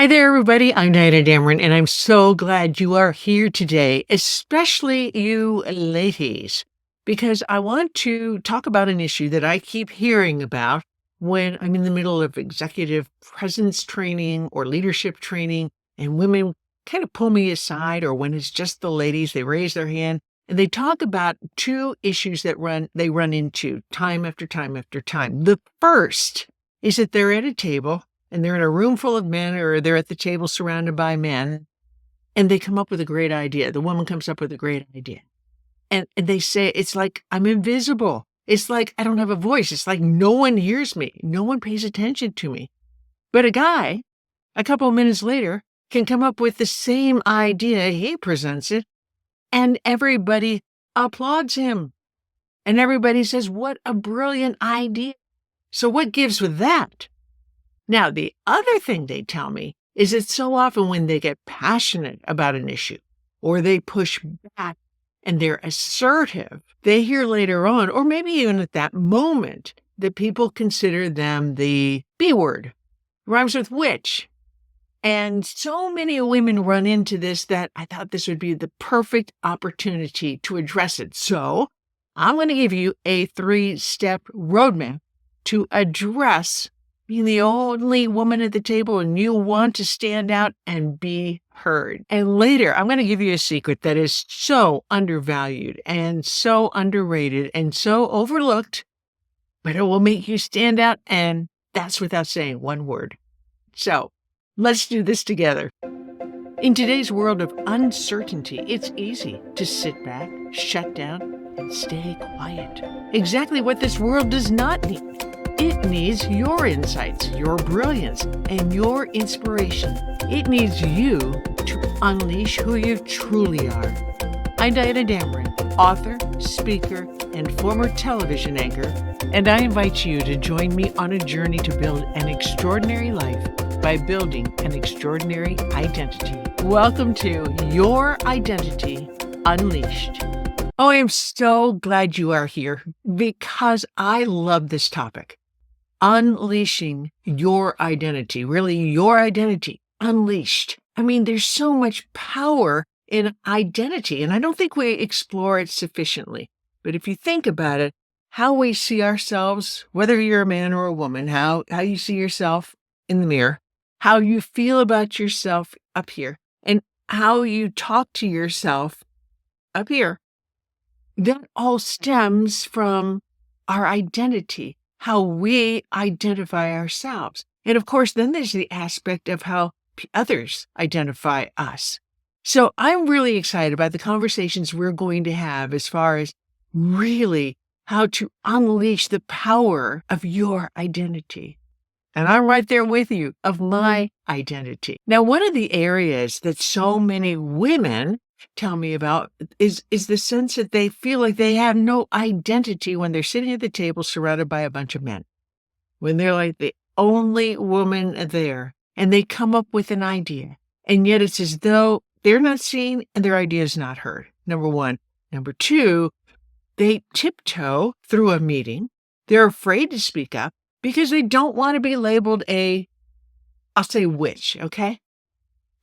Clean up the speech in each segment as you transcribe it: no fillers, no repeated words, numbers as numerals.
Hi there, everybody. I'm Diana Dameron, and I'm so glad you are here today, especially you ladies, because I want to talk about an issue that I keep hearing about when I'm in the middle of executive presence training or leadership training, and women kind of pull me aside, or when it's just the ladies, they raise their hand and they talk about two issues that they run into time after time after time. The first is that they're at a table and they're in a room full of men, or they're at the table surrounded by men, and they come up with a great idea. The woman comes up with a great idea. And they say, it's like I'm invisible. It's like I don't have a voice. It's like no one hears me. No one pays attention to me. But a guy, a couple of minutes later, can come up with the same idea. He presents it, and everybody applauds him. And everybody says, what a brilliant idea. So what gives with that? Now, the other thing they tell me is that so often when they get passionate about an issue or they push back and they're assertive, they hear later on, or maybe even at that moment, that people consider them the B word, rhymes with witch. And so many women run into this that I thought this would be the perfect opportunity to address it. So I'm going to give you a 3-step roadmap to address being the only woman at the table and you want to stand out and be heard. And later, I'm going to give you a secret that is so undervalued and so underrated and so overlooked, but it will make you stand out, and that's without saying one word. So let's do this together. In today's world of uncertainty, it's easy to sit back, shut down, and stay quiet. Exactly what this world does not need. It needs your insights, your brilliance, and your inspiration. It needs you to unleash who you truly are. I'm Diana Dameron, author, speaker, and former television anchor, and I invite you to join me on a journey to build an extraordinary life by building an extraordinary identity. Welcome to Your Identity Unleashed. Oh, I am so glad you are here because I love this topic. Unleashing your identity, really your identity unleashed. I mean, there's so much power in identity, and I don't think we explore it sufficiently. But if you think about it, how we see ourselves, whether you're a man or a woman, how you see yourself in the mirror, how you feel about yourself up here, and how you talk to yourself up here, that all stems from our identity, how we identify ourselves. And of course, then there's the aspect of how others identify us. So I'm really excited about the conversations we're going to have as far as really how to unleash the power of your identity. And I'm right there with you, of my identity. Now, one of the areas that so many women tell me about is the sense that they feel like they have no identity when they're sitting at the table surrounded by a bunch of men, when they're like the only woman there, and they come up with an idea, and yet it's as though they're not seen and their idea is not heard, number one. Number two, they tiptoe through a meeting. They're afraid to speak up because they don't want to be labeled I'll say witch, okay?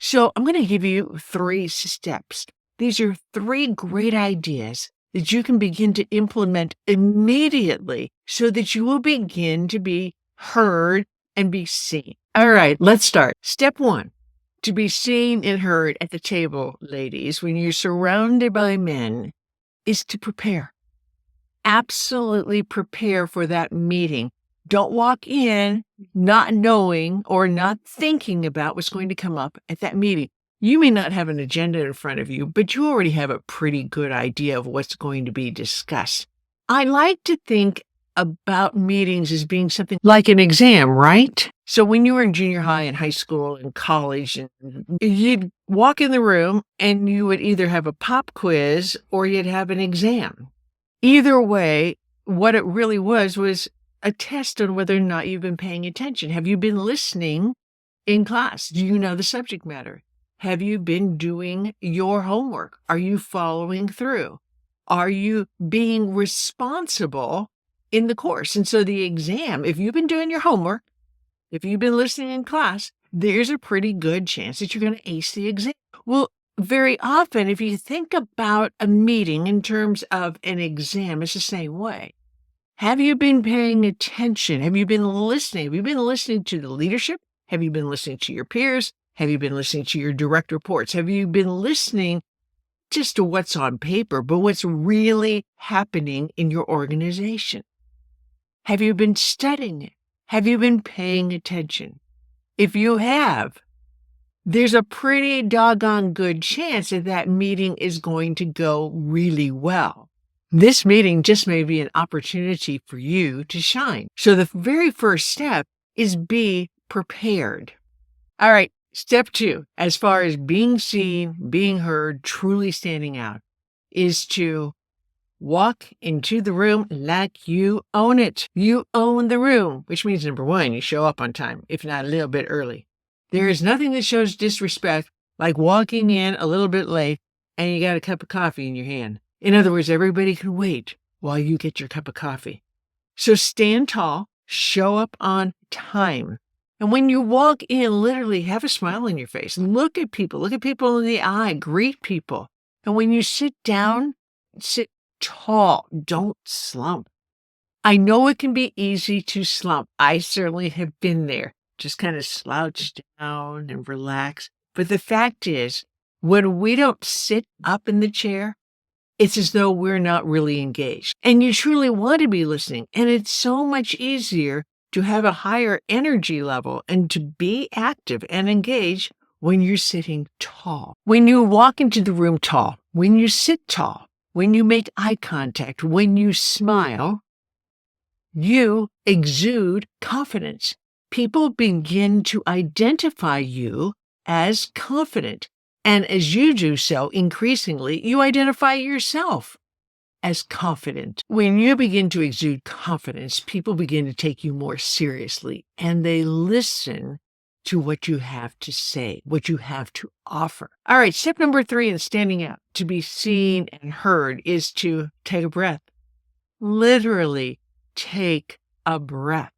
So I'm going to give you 3 steps. These are 3 great ideas that you can begin to implement immediately so that you will begin to be heard and be seen. All right, let's start. Step 1, to be seen and heard at the table, ladies, when you're surrounded by men, is to prepare. Absolutely prepare for that meeting. Don't walk in not knowing or not thinking about what's going to come up at that meeting. You may not have an agenda in front of you, but you already have a pretty good idea of what's going to be discussed. I like to think about meetings as being something like an exam, right? So when you were in junior high and high school and college, and you'd walk in the room and you would either have a pop quiz or you'd have an exam. Either way, what it really was a test on whether or not you've been paying attention. Have you been listening in class? Do you know the subject matter? Have you been doing your homework? Are you following through? Are you being responsible in the course? And so the exam, if you've been doing your homework, if you've been listening in class, there's a pretty good chance that you're going to ace the exam. Well, very often, if you think about a meeting in terms of an exam, it's the same way. Have you been paying attention? Have you been listening? Have you been listening to the leadership? Have you been listening to your peers? Have you been listening to your direct reports? Have you been listening just to what's on paper, but what's really happening in your organization? Have you been studying it? Have you been paying attention? If you have, there's a pretty doggone good chance that that meeting is going to go really well. This meeting just may be an opportunity for you to shine. So the very first step is be prepared. All right, step 2, as far as being seen, being heard, truly standing out, is to walk into the room like you own it. You own the room, which means, number 1, you show up on time, if not a little bit early. There is nothing that shows disrespect like walking in a little bit late and you got a cup of coffee in your hand. In other words, everybody can wait while you get your cup of coffee. So stand tall, show up on time. And when you walk in, literally have a smile on your face. Look at people in the eye, greet people. And when you sit down, sit tall, don't slump. I know it can be easy to slump. I certainly have been there. Just kind of slouch down and relax. But the fact is, when we don't sit up in the chair, it's as though we're not really engaged. And you truly want to be listening. And it's so much easier to have a higher energy level and to be active and engaged when you're sitting tall. When you walk into the room tall, when you sit tall, when you make eye contact, when you smile, you exude confidence. People begin to identify you as confident. And as you do so, increasingly, you identify yourself as confident. When you begin to exude confidence, people begin to take you more seriously, and they listen to what you have to say, what you have to offer. All right, step number 3 in standing out, to be seen and heard, is to take a breath. Literally take a breath.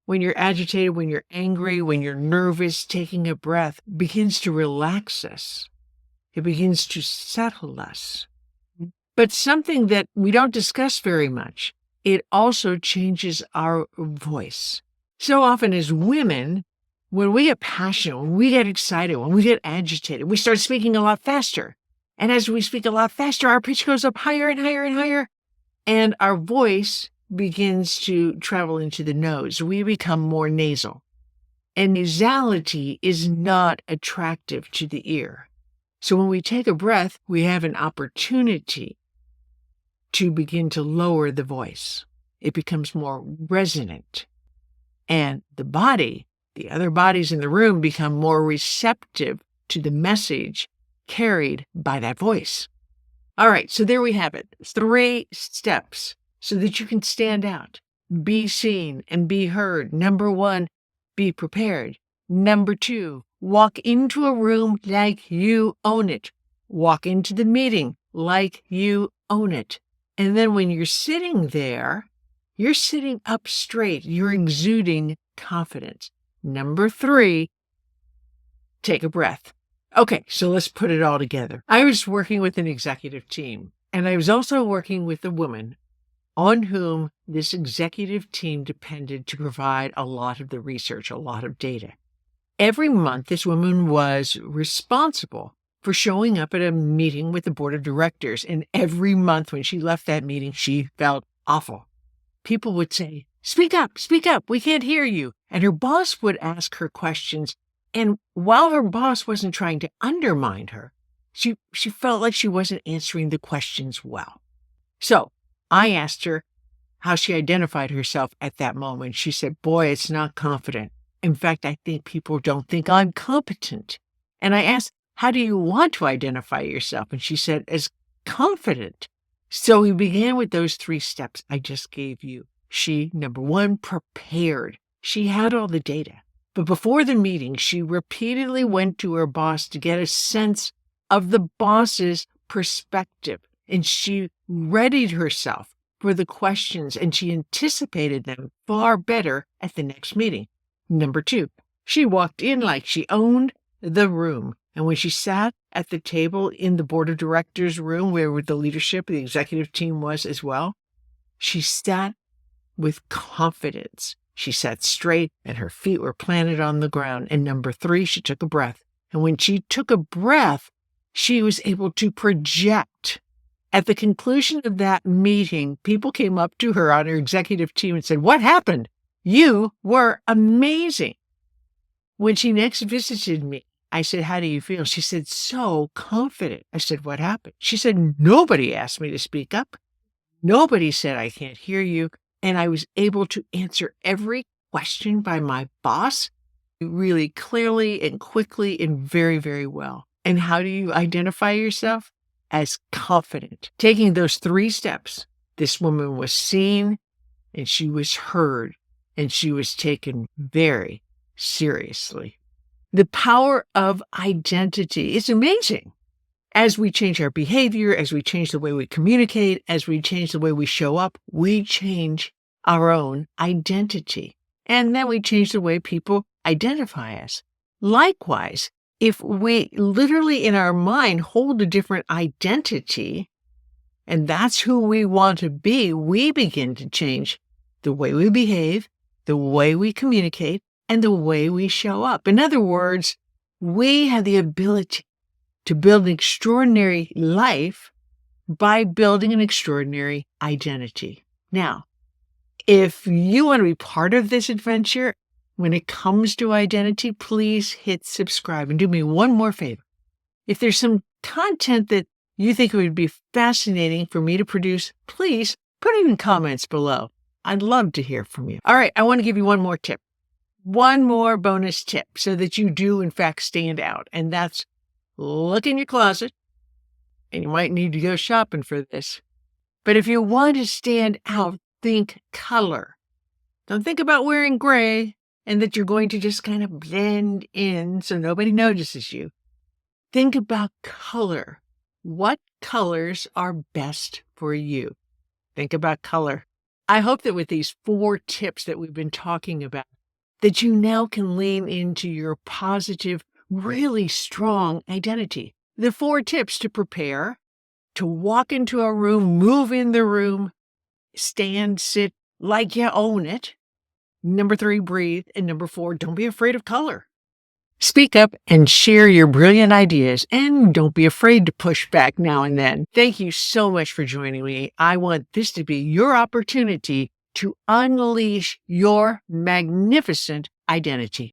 When you're agitated, when you're angry, when you're nervous, taking a breath begins to relax us. It begins to settle us. But something that we don't discuss very much, it also changes our voice. So often as women, when we get passionate, when we get excited, when we get agitated, we start speaking a lot faster. And as we speak a lot faster, our pitch goes up higher and higher and higher, and our voice begins to travel into the nose. We become more nasal. And nasality is not attractive to the ear. So when we take a breath, we have an opportunity to begin to lower the voice. It becomes more resonant. And the other bodies in the room become more receptive to the message carried by that voice. All right, so there we have it. 3 steps so that you can stand out, be seen, and be heard. Number 1, be prepared. Number 2, walk into a room like you own it. Walk into the meeting like you own it. And then when you're sitting there, you're sitting up straight. You're exuding confidence. Number 3, take a breath. Okay, so let's put it all together. I was working with an executive team, and I was also working with a woman on whom this executive team depended to provide a lot of the research, a lot of data. Every month, this woman was responsible for showing up at a meeting with the board of directors, and every month when she left that meeting, she felt awful. People would say, speak up, we can't hear you. And her boss would ask her questions, and while her boss wasn't trying to undermine her, she felt like she wasn't answering the questions well. So I asked her how she identified herself at that moment. She said, boy, it's not confident. In fact, I think people don't think I'm competent. And I asked, how do you want to identify yourself? And she said, as confident. So we began with those 3 steps I just gave you. She, number 1, prepared. She had all the data. But before the meeting, she repeatedly went to her boss to get a sense of the boss's perspective. And she readied herself for the questions, and she anticipated them far better at the next meeting. Number 2, She walked in like she owned the room. And when she sat at the table in the board of directors room where the leadership, the executive team was as well, she sat with confidence. She sat straight and her feet were planted on the ground. And number 3, she took a breath. And when she took a breath, she was able to project. At the conclusion of that meeting, people came up to her on her executive team and said, "What happened? You were amazing." When she next visited me, I said, "How do you feel?" She said, "So confident." I said, "What happened?" She said, "Nobody asked me to speak up. Nobody said I can't hear you. And I was able to answer every question by my boss really clearly and quickly and very, very well." And how do you identify yourself? As confident. Taking those 3 steps, this woman was seen and she was heard and she was taken very seriously. The power of identity is amazing. As we change our behavior, as we change the way we communicate, as we change the way we show up, we change our own identity. And then we change the way people identify us. Likewise, if we literally in our mind hold a different identity, and that's who we want to be, we begin to change the way we behave, the way we communicate, and the way we show up. In other words, we have the ability to build an extraordinary life by building an extraordinary identity. Now, if you want to be part of this adventure, when it comes to identity, please hit subscribe and do me one more favor. If there's some content that you think would be fascinating for me to produce, please put it in comments below. I'd love to hear from you. All right, I want to give you one more tip. One more bonus tip so that you do, in fact, stand out. And that's look in your closet. And you might need to go shopping for this. But if you want to stand out, think color. Don't think about wearing gray and that you're going to just kind of blend in so nobody notices you. Think about color. What colors are best for you? Think about color. I hope that with these 4 tips that we've been talking about, that you now can lean into your positive, really strong identity. The 4 tips to prepare, to walk into a room, move in the room, stand, sit like you own it. Number 3, breathe. And number 4, don't be afraid of color. Speak up and share your brilliant ideas, and don't be afraid to push back now and then. Thank you so much for joining me. I want this to be your opportunity to unleash your magnificent identity.